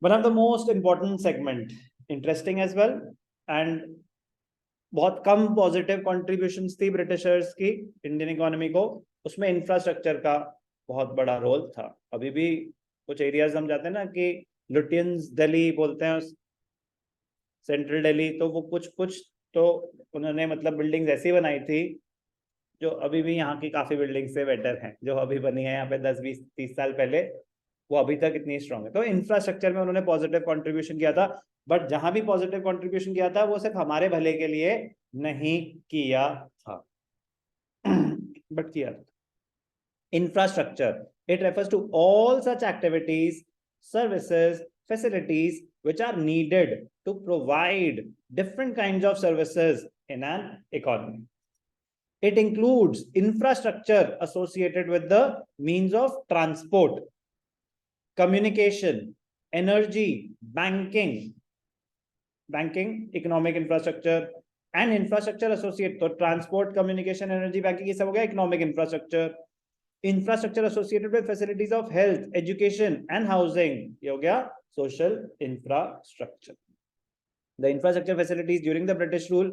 One of the most important segment, interesting as well, and बहुत कम positive contributions थी britishers की Indian economy को, उसमें इंफ्रास्ट्रक्चर का बहुत बड़ा रोल था। अभी भी कुछ एरियाज हम जाते हैं ना कि लुटियंस दिल्ली बोलते हैं सेंट्रल दिल्ली, तो वो कुछ कुछ तो उन्होंने मतलब बिल्डिंग्स ऐसी बनाई थी जो अभी भी यहाँ की काफी बिल्डिंग से बेटर हैं, जो अभी बनी है यहाँ पे 10-20-30 साल पहले, वो अभी तक इतनी स्ट्रांग है। तो इंफ्रास्ट्रक्चर में उन्होंने पॉजिटिव कंट्रीब्यूशन किया था, बट जहां भी पॉजिटिव कंट्रीब्यूशन किया था वो सिर्फ हमारे भले के लिए नहीं किया था बट किया था। Infrastructure, it refers to all such activities, services, facilities which are needed to provide different kinds of services in an economy. It includes infrastructure associated with the means of transport, communication, energy, banking, economic infrastructure, and infrastructure associated. So transport, communication, energy, banking, ये सब हो गया economic infrastructure. Infrastructure associated with facilities of health, education, and housing, ये हो गया social infrastructure. The infrastructure facilities during the British rule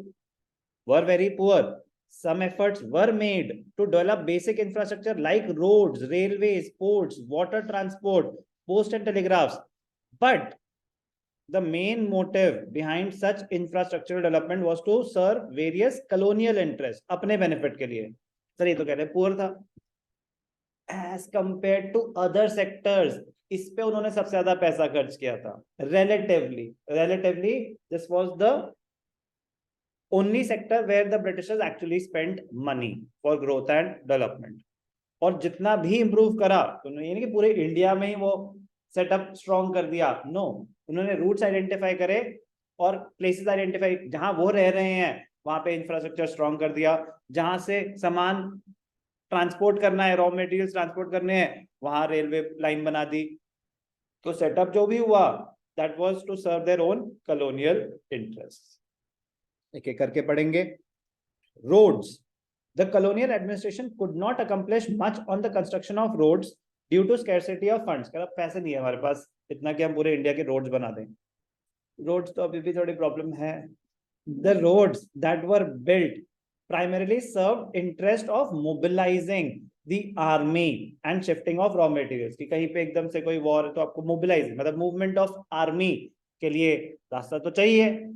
were very poor. Some efforts were made to develop basic infrastructure like roads, railways, ports, water transport, post and telegraphs. But the main motive behind such infrastructural development was to serve various colonial interests, अपने benefit के लिए. Sir ये तो कह रहे poor था. As compared to other sectors, इस पे उन्होंने सबसे ज्यादा पैसा खर्च किया था. Relatively, this was the only sector where the Britishers actually spent money for growth and development. और जितना भी इंप्रूव करा, तो ये नहीं कि पूरे इंडिया में ही वो सेटअप स्ट्रॉन्ग कर दिया, नो, उन्होंने रूट्स आइडेंटिफाई करे और प्लेसेस आइडेंटिफाई, जहां वो रह रहे हैं वहां पे इंफ्रास्ट्रक्चर स्ट्रॉन्ग कर दिया, जहां से सामान ट्रांसपोर्ट करना है, रॉ मटेरियल्स ट्रांसपोर्ट करने हैं, वहां रेलवे लाइन बना दी. तो सेटअप जो भी हुआ, that was to serve their own colonial interest. एक एक करके पढ़ेंगे. Roads. The colonial administration could not accomplish much on the construction of roads due to scarcity of funds. कह रहा पैसे नहीं है हमारे पास इतना कि हम पूरे इंडिया के रोड्स बना दें. रोड्स तो अभी भी थोड़ी प्रॉब्लम है. The roads that were built primarily served interest of mobilizing the army and shifting of raw materials. कि कहीं पे एकदम से कोई वॉर है तो आपको मोबिलाइज, मतलब मूवमेंट ऑफ आर्मी के लिए रास्ता तो चाहिए.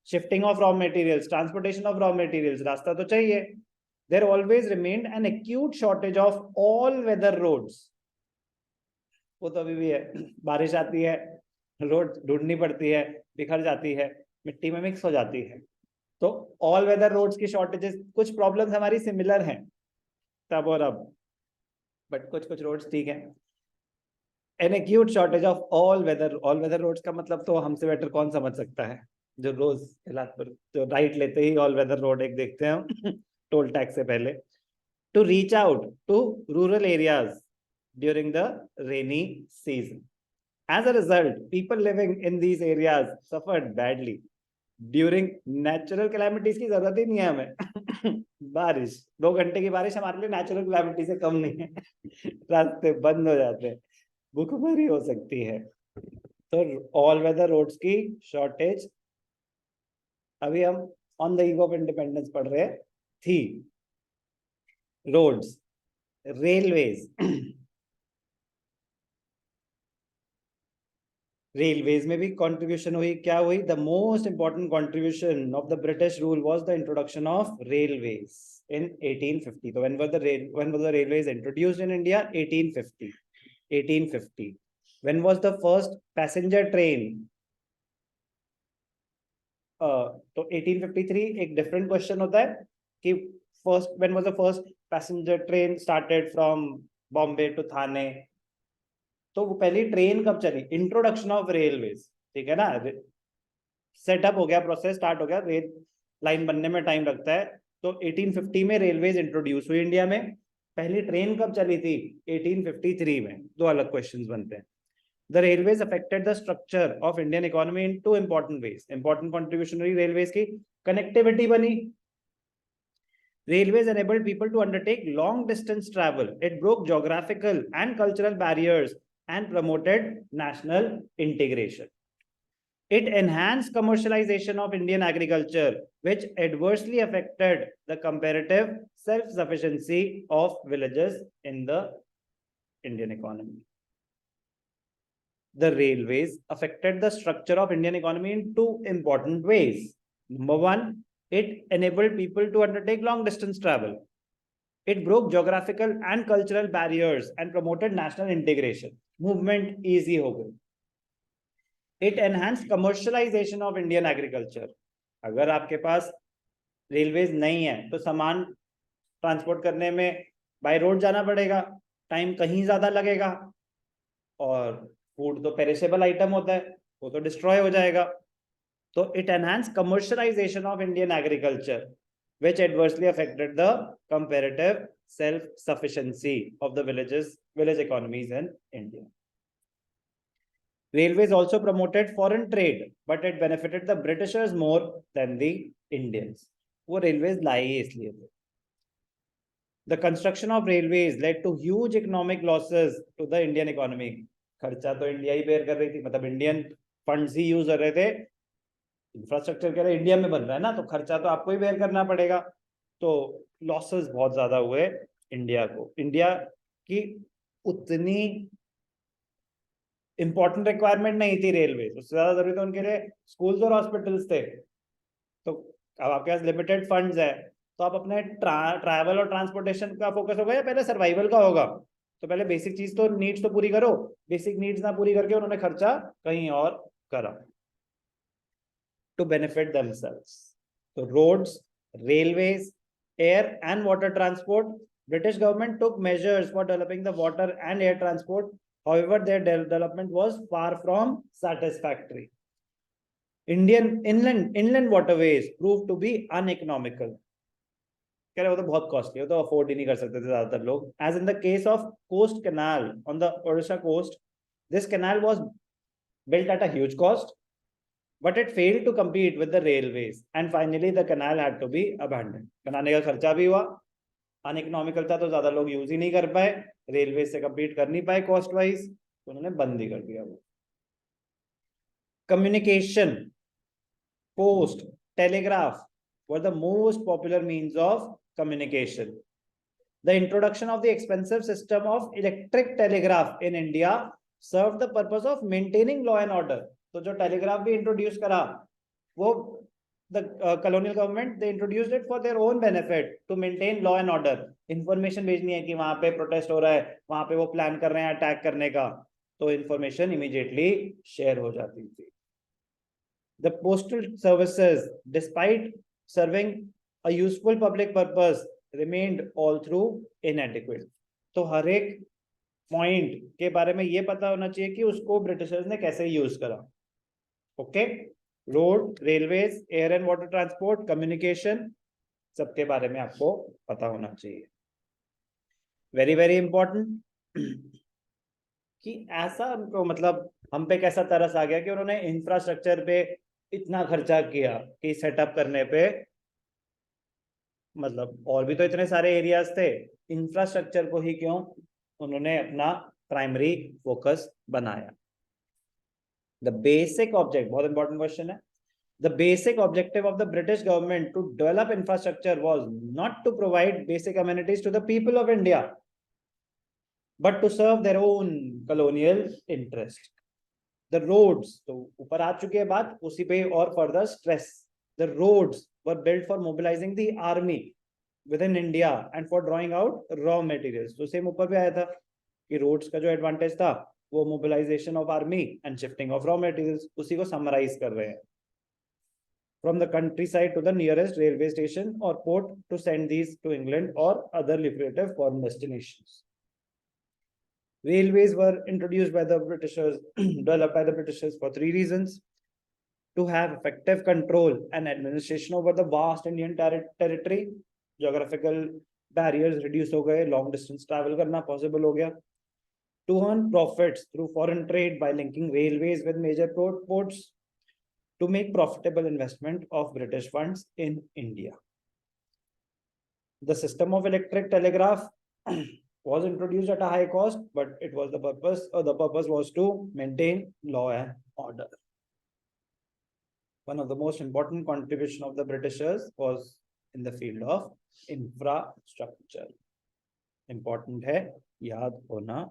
Shifting of raw materials, transportation of raw materials, रास्ता तो चाहिए. There always remained an acute shortage of all-weather roads. वो तो अभी भी है. बारिश आती है, रोड ढूंढनी पड़ती है, बिखर जाती है, मिट्टी में मिक्स हो जाती है. तो ऑल वेदर रोड्स की शॉर्टेजेस, कुछ प्रॉब्लम्स हमारी सिमिलर हैं तब और अब, बट कुछ कुछ रोड्स ठीक है. An acute shortage of all weather roads का मतलब तो हमसे बेटर कौन समझ सकता है, जो रोज जो राइट लेते ही ऑल वेदर रोड एक देखते हैं टोल टैक्स से पहले. To reach out to rural areas during the rainy season. As a result, people living in these areas suffered badly. During natural calamities की जरूरत ही नहीं है हमें बारिश, 2 घंटे की बारिश हमारे लिए नेचुरल कैलामिटी से कम नहीं है. रास्ते बंद हो जाते हैं, भूखमरी हो सकती है. तो ऑल वेदर रोड्स की शॉर्टेज, अभी हम on the eve of independence पढ़ रहे थी. Roads, railways. रेलवेज में भी कंट्रीब्यूशन हुई. क्या हुई? The most important contribution of the British rule was the introduction of railways in 1850. So when was the railways introduced in India? 1850. When was the first passenger train? तो 1853. एक different question होता है कि first when was the first passenger train started from Bombay to Thane. तो वो पहली train कब चली? इंट्रोडक्शन ऑफ रेलवेज, ठीक है ना. सेटअप हो गया, प्रोसेस स्टार्ट हो गया, रेल लाइन बनने में टाइम लगता है. तो 1850 में रेलवेज इंट्रोड्यूस हुई इंडिया में. पहली ट्रेन कब चली थी? 1853 में. 2 अलग क्वेश्चंस बनते हैं. The railways affected the structure of Indian economy in 2 important ways. Important contribution हुई railways की. Connectivity बनी. Railways enabled people to undertake long distance travel. It broke geographical and cultural barriers and promoted national integration. It enhanced commercialization of Indian agriculture, which adversely affected the comparative self-sufficiency of villages in the Indian economy. The railways affected the structure of Indian economy in two important ways. Number one, it enabled people to undertake long distance travel. It broke geographical and cultural barriers and promoted national integration. Movement easy हो गई. It enhanced commercialization of Indian agriculture. अगर आपके पास railways नहीं है तो सामान transport करने में बाय रोड जाना पड़ेगा, टाइम कहीं ज्यादा लगेगा, और फूड तो पेरिशेबल आइटम होता है, वो तो डिस्ट्रॉय हो जाएगा. तो it enhance commercialisation of Indian agriculture which adversely affected the comparative self-sufficiency of the village economies in India. Railways also promoted foreign trade, but it benefited the Britishers more than the Indians. वो railways लाए इसलिए थे. The construction of railways led to huge economic losses to the Indian economy. खर्चा तो India ही bear कर रही थी, मतलब इंडियन फंड्स ही यूज कर रहे थे. इंफ्रास्ट्रक्चर कह रहे इंडिया में बन रहा है ना, तो खर्चा तो आपको ही बेयर करना पड़ेगा. तो लॉसेस बहुत ज्यादा हुए इंडिया को. इंडिया की उतनी इंपॉर्टेंट रिक्वायरमेंट नहीं थी रेलवे, उससे ज्यादा जरूरी तो उनके लिए स्कूल्स और हॉस्पिटल्स थे. तो अब आपके पास लिमिटेड फंड्स है, तो आप अपने ट्रैवल और ट्रांसपोर्टेशन का फोकस होगा या पहले सर्वाइवल का होगा? तो पहले बेसिक चीज तो नीड्स तो पूरी करो. बेसिक नीड्स ना पूरी करके उन्होंने खर्चा कहीं और करा to benefit themselves. So roads, railways, air and water transport, British government took measures for developing the water and air transport. However, their development was far from satisfactory. Indian inland waterways proved to be uneconomical. कह रहे वो तो बहुत costly है, तो afford ही नहीं कर सकते थे ज्यादातर लोग. As in the case of Coast Canal on the Odisha coast, this canal was built at a huge cost, but it failed to compete with the railways, and finally the canal had to be abandoned. बनाने का खर्चा भी हुआ, uneconomical था, तो ज्यादा लोग use ही नहीं कर पाए, रेलवे से compete कर नहीं पाए कॉस्ट वाइज, तो उन्होंने बंद ही कर दिया वो. Communication, post, telegraph were the most popular means of communication. The introduction of the expensive system of electric telegraph in India served the purpose of maintaining law and order. तो जो telegraph भी introduce करा, वो the colonial government, they introduced it for their own benefit to maintain law and order. Information भेजनी है कि वहां पे प्रोटेस्ट हो रहा है, वहां पे वो प्लान कर रहे हैं अटैक करने का, तो इंफॉर्मेशन इमीडिएटली शेयर हो जाती थी. The postal services, despite serving a useful public purpose, remained all through inadequate. तो हर एक पॉइंट के बारे में ये पता होना चाहिए कि उसको ब्रिटिशर्स ने कैसे यूज करा. Okay, road, railways, air and water transport, communication, सबके बारे में आपको पता होना चाहिए. वेरी वेरी इंपॉर्टेंट कि ऐसा उनको, मतलब हम पे कैसा तरस आ गया कि उन्होंने इंफ्रास्ट्रक्चर पे इतना खर्चा किया कि सेटअप करने पे, मतलब और भी तो इतने सारे एरियाज थे, इंफ्रास्ट्रक्चर को ही क्यों उन्होंने अपना प्राइमरी फोकस बनाया. द बेसिक ऑब्जेक्ट, बहुत इंपॉर्टेंट क्वेश्चन है. The basic objective of the British government to develop infrastructure was not to provide basic amenities to the people of India, but to serve their own colonial interest. The roads, तो ऊपर आ चुकी है बात, उसी पे और further stress. The roads were built for mobilizing the army within India and for drawing out raw materials. तो same ऊपर भी आया था कि roads का जो एडवांटेज था वो mobilization of army and shifting of raw materials, उसी को summarize कर रहे हैं. From the countryside to the nearest railway station or port to send these to England or other lucrative foreign destinations. Railways were introduced by the Britishers, developed by the Britishers for three reasons: to have effective control and administration over the vast Indian territory, geographical barriers reduce हो गए, long distance travel करना possible हो गया. To earn profits through foreign trade by linking railways with major ports, to make profitable investment of British funds in India. The system of electric telegraph was introduced at a high cost, but it was the purpose was to maintain law and order. One of the most important contribution of the Britishers was in the field of infrastructure. Important है, याद होना